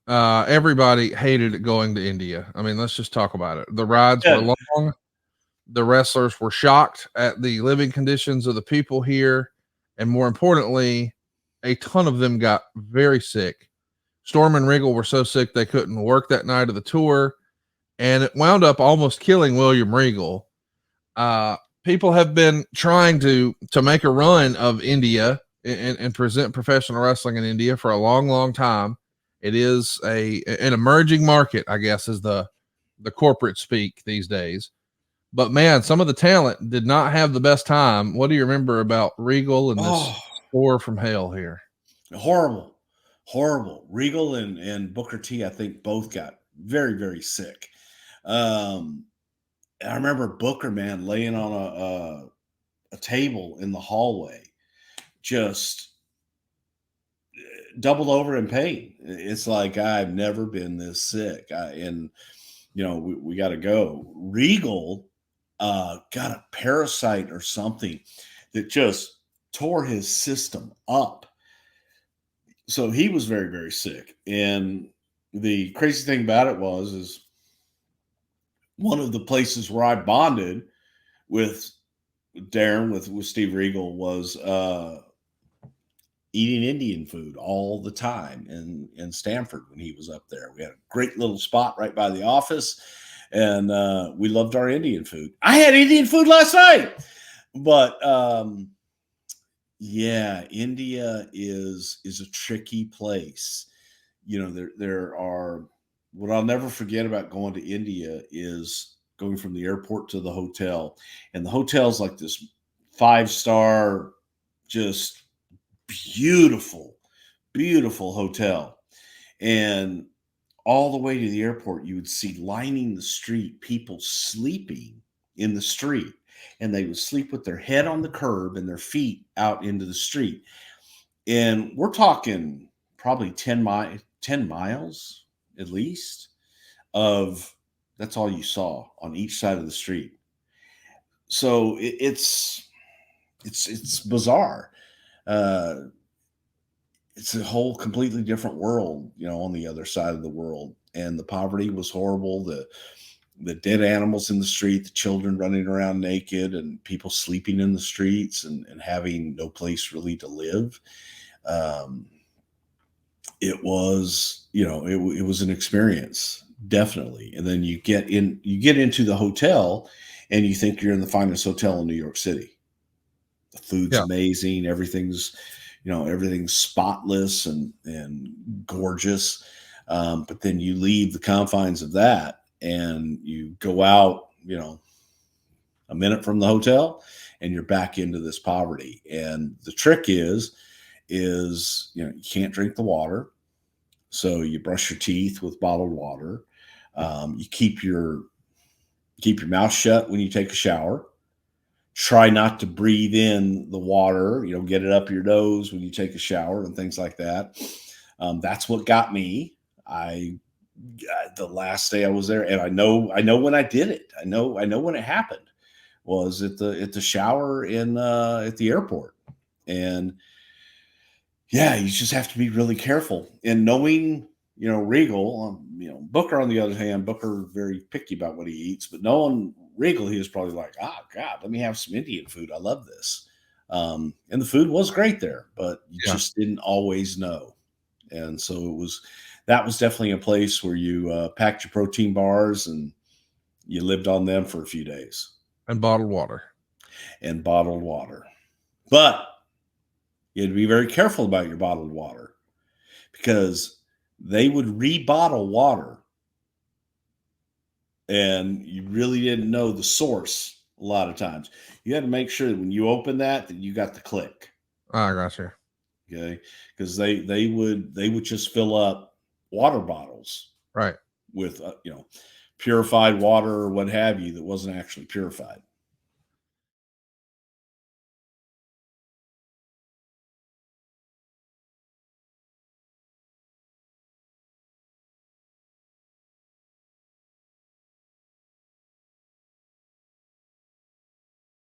Everybody hated it going to India. I mean, let's just talk about it. The rides were Yeah. long. The wrestlers were shocked at the living conditions of the people here. And more importantly, a ton of them got very sick. Storm and Regal were so sick they couldn't work that night of the tour. And it wound up almost killing William Regal. People have been trying to make a run of India and present professional wrestling in India for a long, long time. It is an emerging market, I guess, is the corporate speak these days. But man, some of the talent did not have the best time. What do you remember about Regal and this Oh, score from hell here? horrible, horrible. Regal and Booker T, I think, both got very, very sick. Um, I remember Booker, man, laying on a table in the hallway, just doubled over in pain. It's like I've never been this sick, and we got to go. Regal got a parasite or something that just tore his system up. So he was very, very sick. And the crazy thing about it is one of the places where I bonded with Darren, with Steve Regal, was eating Indian food all the time in Stanford when he was up there. We had a great little spot right by the office, and we loved our Indian food. I had Indian food last night, but yeah, India is a tricky place. There are, what I'll never forget about going to India is going from the airport to the hotel, and the hotel's like this 5-star, just beautiful, beautiful hotel. And all the way to the airport, you would see lining the street people sleeping in the street. And they would sleep with their head on the curb and their feet out into the street. And we're talking probably 10 miles at least of, that's all you saw on each side of the street. So it's bizarre. It's a whole completely different world, on the other side of the world. And the poverty was horrible. The dead animals in the street, the children running around naked, and people sleeping in the streets and having no place really to live. It was, it was an experience, definitely. And then you get into the hotel and you think you're in the finest hotel in New York City. The food's amazing. Everything's spotless and gorgeous. But then you leave the confines of that and you go out, a minute from the hotel, and you're back into this poverty. And the trick is you can't drink the water. So you brush your teeth with bottled water. You keep your mouth shut when you take a shower. Try not to breathe in the water, get it up your nose when you take a shower and things like that. That's what got me. The last day I was there, and I know when I did it. I know when it happened, was at the shower at the airport. And yeah, you just have to be really careful. And knowing, Regal, Booker, on the other hand, Booker very picky about what he eats, but knowing Regal, he was probably like, oh God, let me have some Indian food. I love this. And the food was great there, but you just didn't always know. And so that was definitely a place where you packed your protein bars and you lived on them for a few days. And bottled water. But you had to be very careful about your bottled water, because they would rebottle water and you really didn't know the source a lot of times. You had to make sure that when you open that you got the click. I gotcha. Okay. Because they would just fill up water bottles. Right. With, purified water or what have you that wasn't actually purified.